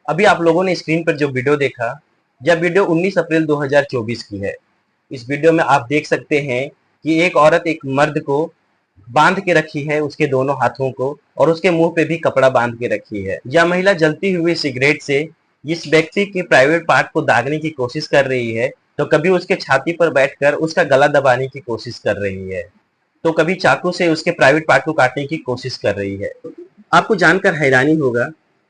अभी आप लोगों ने स्क्रीन पर जो वीडियो देखा, यह वीडियो 19 अप्रैल 2024 की है। इस वीडियो में आप देख सकते हैं कि एक औरत एक मर्द को बांध के रखी है, उसके दोनों हाथों को, और उसके मुंह पे भी कपड़ा बांध के रखी है। यह महिला जलती हुई सिगरेट से इस व्यक्ति के प्राइवेट पार्ट को दागने की कोशिश कर रही है, तो कभी उसके छाती पर बैठकर उसका गला दबाने की कोशिश कर रही है, तो कभी चाकू से उसके प्राइवेट पार्ट को काटने की कोशिश कर रही है। आपको जानकर हैरानी होगा,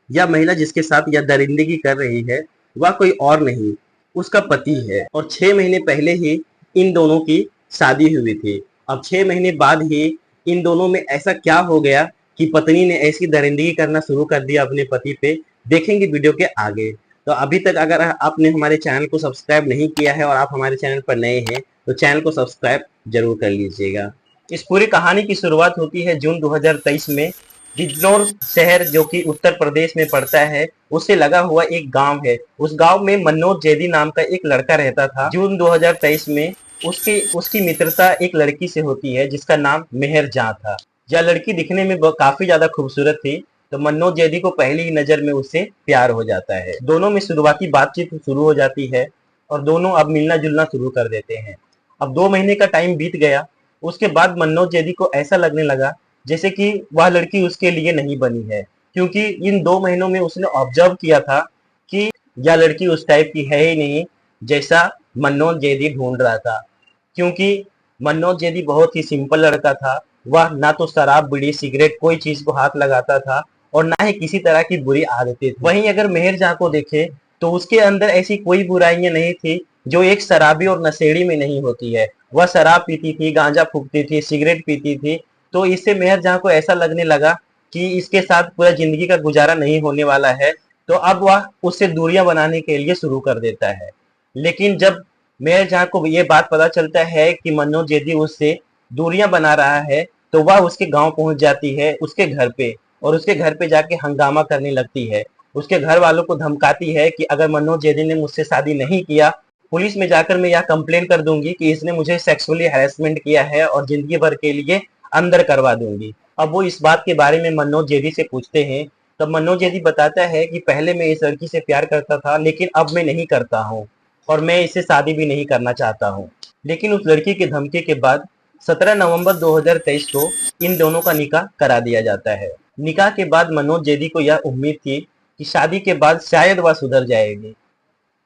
यह महिला जिसके साथ यह दरिंदगी कर रही है वह कोई और नहीं, उसका पति है। और 6 महीने पहले ही इन दोनों की शादी हुई थी। अब 6 महीने बाद ही इन दोनों में ऐसा क्या हो गया कि पत्नी ने ऐसी दरिंदगी करना शुरू कर दिया अपने पति पे। देखेंगे वीडियो के आगे। तो अभी तक अगर आपने हमारे चैनल को सब्सक्राइब नहीं किया है और आप हमारे चैनल पर नए हैं तो चैनल को सब्सक्राइब जरूर कर लीजिएगा। इस पूरी कहानी की शुरुआत होती है जून 2023 में। बिजनौर शहर जो कि उत्तर प्रदेश में पड़ता है, उससे लगा हुआ एक गांव है। उस गांव में मनोज जैदी नाम का एक लड़का रहता था। जून 2023 में उसकी मित्रता एक लड़की से होती है जिसका नाम मेहर जहां था। यह लड़की दिखने में काफी ज्यादा खूबसूरत थी, तो मनोज जैदी को पहली ही नजर में उससे प्यार हो जाता है। दोनों में शुरुआती बातचीत शुरू हो जाती है और दोनों अब मिलना जुलना शुरू कर देते हैं। अब 2 महीने का टाइम बीत गया। उसके बाद मनोज जैदी को ऐसा लगने लगा जैसे कि वह लड़की उसके लिए नहीं बनी है, क्योंकि इन 2 महीनों में उसने ऑब्जर्व किया था कि यह लड़की उस टाइप की है ही नहीं जैसा मनोज जैदी ढूंढ रहा था। क्योंकि मनोज जैदी बहुत ही सिंपल लड़का था। वह ना तो शराब बीड़ी सिगरेट कोई चीज को हाथ लगाता था और ना ही किसी तरह की बुरी आदतें थी। वहीं अगर मेहर जहां को देखे तो उसके अंदर ऐसी कोई बुराइयां नहीं थी जो एक शराबी और नशेड़ी में नहीं होती है। वह शराब पीती थी, गांजा फूकती थी, सिगरेट पीती थी। तो इससे मेहर जहां को ऐसा लगने लगा कि इसके साथ पूरा जिंदगी का गुजारा नहीं होने वाला है, तो अब वह उससे दूरियां बनाने के लिए शुरू कर देता है। लेकिन जब मेहर जहां को ये बात पता चलता है कि मनोज जैदी उससे दूरियां बना रहा है, तो वह उसके गांव पहुंच जाती है, उसके घर पे, और उसके घर पे जाके हंगामा करने लगती है। उसके घर वालों को धमकाती है कि अगर मनोज जैदी ने मुझसे शादी नहीं किया, पुलिस में जाकर मैं यह कंप्लेन कर दूंगी कि इसने मुझे सेक्सुअली हैरेसमेंट किया है और जिंदगी भर के लिए अंदर करवा दूंगी। अब वो इस बात के बारे में मनोज जैदी से पूछते हैं, तब मनोज जैदी बताता है कि पहले मैं इस लड़की से प्यार करता था, लेकिन अब मैं नहीं करता हूँ और मैं इससे शादी भी नहीं करना चाहता हूँ। लेकिन उस लड़की के धमकी के बाद 17 नवंबर 2023 को इन दोनों का निकाह करा दिया जाता है। निकाह के बाद मनोज जैदी को यह उम्मीद थी कि शादी के बाद शायद वह सुधर जाएगी,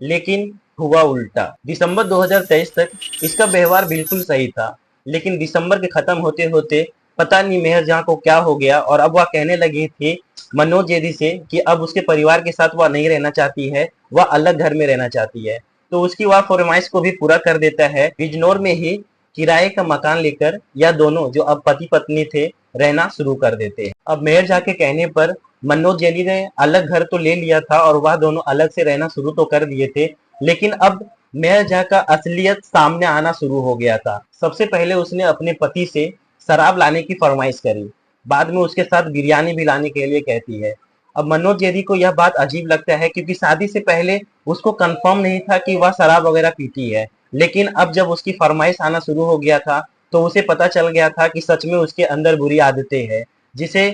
लेकिन हुआ उल्टा। दिसंबर 2023 तक इसका व्यवहार बिल्कुल सही था, लेकिन दिसंबर के खत्म होते होते पता नहीं मेहर जहां को क्या हो गया और अब वह कहने लगी थी मनोज जैदी से कि अब उसके परिवार के साथ वह नहीं रहना चाहती है, वह अलग घर में रहना चाहती है। तो उसकी वह फरमाइश को भी पूरा कर देता है। बिजनौर में ही किराए का मकान लेकर यह दोनों जो अब पति पत्नी थे रहना शुरू कर देते हैं। अब मेहर झा के कहने पर मनोज जैदी ने अलग घर तो ले लिया था और वह दोनों अलग से रहना शुरू तो कर दिए थे, लेकिन अब मेहर झा का असलियत सामने आना शुरू हो गया था। सबसे पहले उसने अपने पति से शराब लाने की फरमाइश करी, बाद में उसके साथ बिरयानी भी लाने के लिए कहती है। अब मनोज जैदी को यह बात अजीब लगता है क्योंकि शादी से पहले उसको कंफर्म नहीं था कि वह शराब वगैरह पीती है, लेकिन अब जब उसकी फरमाइश आना शुरू हो गया था तो उसे पता चल गया था कि सच में उसके अंदर बुरी आदतें हैं, जिसे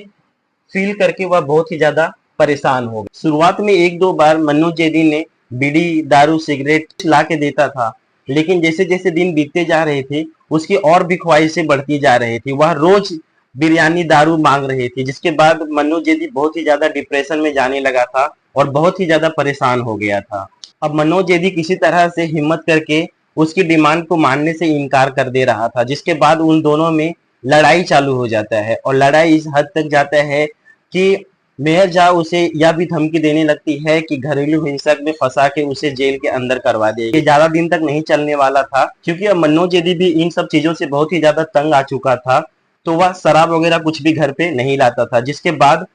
फील करके वह बहुत ही ज्यादा परेशान हो गया। शुरुआत में एक दो बार मनोज जैदी ने बीड़ी दारू सिगरेट ला के देता था, लेकिन जैसे जैसे दिन बीतते जा रहे थे उसकी और भी ख्वाहिशें बढ़ती जा रही थी। वह रोज बिरयानी दारू मांग रही थी, जिसके बाद मनोज जैदी बहुत ही ज्यादा डिप्रेशन में जाने लगा था और बहुत ही ज्यादा परेशान हो गया था। अब मनोज जैदी किसी तरह से हिम्मत करके उसकी डिमांड को मानने से इनकार कर दे रहा था, जिसके बाद उन दोनों में लड़ाई चालू हो जाता है और लड़ाई इस हद तक जाता है कि मेहर झा उसे यह भी धमकी देने लगती है कि घरेलू हिंसक में फंसा के उसे जेल के अंदर करवा देगी। ज्यादा दिन तक नहीं चलने वाला था, क्योंकि अब मनोज जैदी भी इन सब चीजों से बहुत ही ज्यादा तंग आ चुका था, तो वह शराब वगैरह कुछ भी घर पे नहीं लाता था। जिसके बाद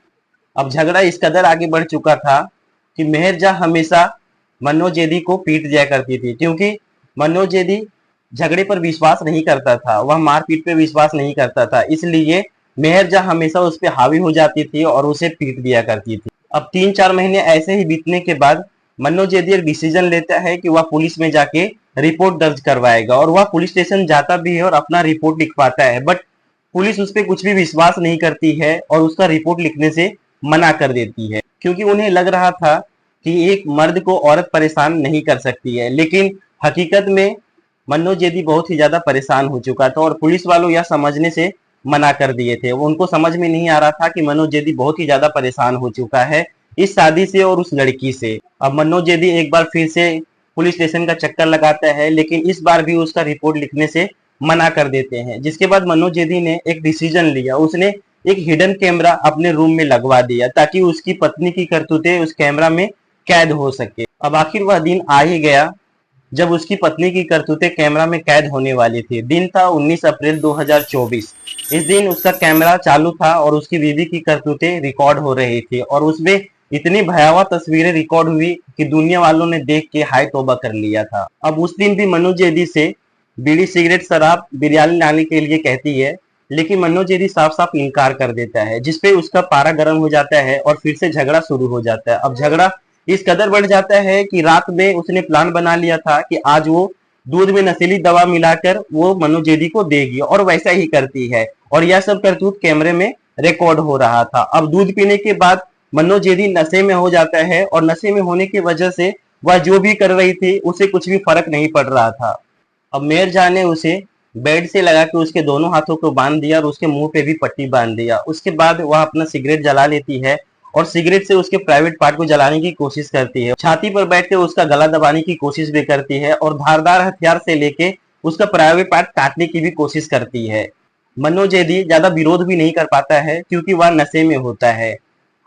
अब झगड़ा इस कदर आगे बढ़ चुका था कि मेहर झा हमेशा मनोज जैदी को पीट दिया करती थी, क्योंकि मनोज जैदी झगड़े पर विश्वास नहीं करता था, वह मारपीट पे विश्वास नहीं करता था, इसलिए मेहर झा हमेशा उस पर हावी हो जाती थी और उसे पीट दिया करती थी। अब 3-4 महीने ऐसे ही बीतने के बाद मनोज जैदी एक डिसीजन लेता है कि वह पुलिस में जाके रिपोर्ट दर्ज करवाएगा, और वह पुलिस स्टेशन जाता भी है और अपना रिपोर्ट लिखवाता है। बट पुलिस उस पर कुछ भी विश्वास नहीं करती है और उसका रिपोर्ट लिखने से मना कर देती है, क्योंकि उन्हें लग रहा था कि एक मर्द को औरत परेशान नहीं कर सकती है, लेकिन हकीकत में मनोज जेदी बहुत ही ज्यादा परेशान हो चुका था और पुलिस वालों यह समझने से मना कर दिए थे। वो उनको समझ में नहीं आ रहा था कि मनोज जेदी बहुत ही ज्यादा परेशान हो चुका है इस शादी से और उस लड़की से। अब मनोज जेदी एक बार फिर से पुलिस स्टेशन का चक्कर लगाता है, लेकिन इस बार भी उसका रिपोर्ट लिखने से मना कर देते हैं। जिसके बाद मनोज जेदी ने एक डिसीजन लिया, उसने एक हिडन कैमरा अपने रूम में लगवा दिया ताकि उसकी पत्नी की करतूतें उस कैमरा में कैद हो सके। अब आखिर वह दिन आ ही गया जब उसकी पत्नी की करतूतें कैमरा में कैद होने वाली थी। दिन था 19 अप्रैल 2024। इस दिन उसका कैमरा चालू था और उसकी बीवी की करतूतें रिकॉर्ड हो रही थी और उसमें इतनी भयावह तस्वीरें रिकॉर्ड हुई कि दुनिया वालों ने देख के हाय तौबा कर लिया था। अब उस दिन भी मनोज जेदी से बीड़ी, सिगरेट, शराब, बिरयानी लाने के लिए कहती है, लेकिन मनोज जेदी साफ साफ इनकार कर देता है, जिसपे उसका पारा गर्म हो जाता है और फिर से झगड़ा शुरू हो जाता है। अब झगड़ा इस कदर बढ़ जाता है कि रात में उसने प्लान बना लिया था कि आज वो दूध में नशीली दवा मिलाकर वो मनोज जेदी को देगी और वैसा ही करती है और यह सब करतूत कैमरे में रिकॉर्ड हो रहा था। अब दूध पीने के बाद मनोज जेदी नशे में हो जाता है और नशे में होने की वजह से वह जो भी कर रही थी उसे कुछ भी फर्क नहीं पड़ रहा था। अब मेयर जान ने उसे बेड से लगा के उसके दोनों हाथों को बांध दिया और उसके मुंह पे भी पट्टी बांध दिया। उसके बाद वह अपना सिगरेट जला लेती है और सिगरेट से उसके प्राइवेट पार्ट को जलाने की कोशिश करती है। छाती पर बैठ के उसका गला दबाने की कोशिश भी करती है और धारदार हथियार से लेके उसका प्राइवेट पार्ट काटने की भी कोशिश करती है। मनोज जेदी ज्यादा विरोध भी नहीं कर पाता है क्योंकि वह नशे में होता है।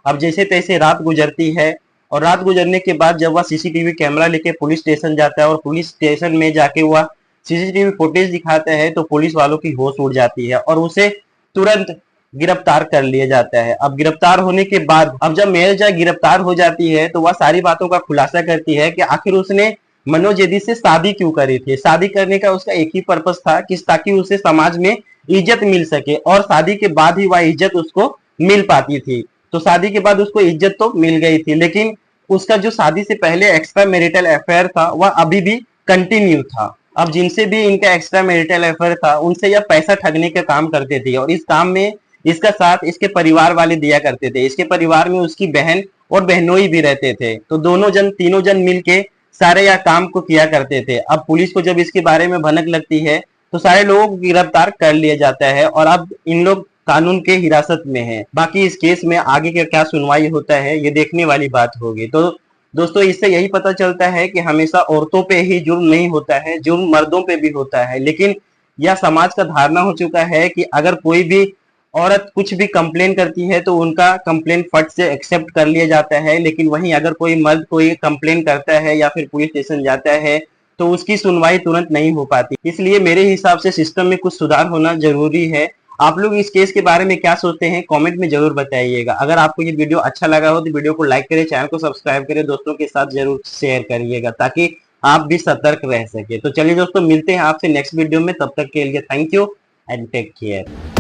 अब जैसे तैसे रात गुजरती है और रात गुजरने के बाद जब वह सीसीटीवी कैमरा लेके पुलिस स्टेशन जाता है और पुलिस स्टेशन में जाके वह सीसीटीवी फुटेज दिखाता है तो पुलिस वालों की होश उड़ जाती है और उसे तुरंत गिरफ्तार कर लिया जाता है। अब गिरफ्तार होने के बाद अब जब मेयर जय गिरफ्तार हो जाती है तो वह सारी बातों का खुलासा करती है कि आखिर उसने मनोज जेदी से शादी क्यों करी थी। शादी करने का उसका एक ही पर्पस था कि ताकि उसे समाज में इज्जत मिल सके और शादी के बाद ही वह इज्जत उसको मिल पाती थी। तो शादी के बाद उसको इज्जत तो मिल गई थी, लेकिन उसका जो शादी से पहले एक्स्ट्रा मैरिटल अफेयर था वह अभी भी कंटिन्यू था। अब जिनसे भी इनका एक्स्ट्रा मैरिटल अफेयर था उनसे यह पैसा ठगने का काम करते थे और इस काम में इसका साथ इसके परिवार वाले दिया करते थे। इसके परिवार में उसकी बहन और बहनोई भी रहते थे, तो तीनों जन मिलके सारे यह काम को किया करते थे। अब पुलिस को जब इसके बारे में भनक लगती है तो सारे लोगों को गिरफ्तार कर लिया जाता है और अब इन लोग कानून के हिरासत में हैं। बाकी इस केस में आगे का क्या सुनवाई होता है ये देखने वाली बात होगी। तो दोस्तों इससे यही पता चलता है कि हमेशा औरतों पे ही जुर्म नहीं होता है, जुर्म मर्दों पे भी होता है। लेकिन यह समाज का धारणा हो चुका है कि अगर कोई भी औरत कुछ भी कंप्लेन करती है तो उनका कंप्लेन फट से एक्सेप्ट कर लिया जाता है, लेकिन वहीं अगर कोई मर्द कोई कंप्लेन करता है या फिर पुलिस स्टेशन जाता है तो उसकी सुनवाई तुरंत नहीं हो पाती। इसलिए मेरे हिसाब से सिस्टम में कुछ सुधार होना जरूरी है। आप लोग इस केस के बारे में क्या सोचते हैं कमेंट में जरूर बताइएगा। अगर आपको ये वीडियो अच्छा लगा हो तो वीडियो को लाइक करें, चैनल को सब्सक्राइब करें, दोस्तों के साथ जरूर शेयर करिएगा ताकि आप भी सतर्क रह सके। तो चलिए दोस्तों मिलते हैं आपसे नेक्स्ट वीडियो में, तब तक के लिए thank you and take care.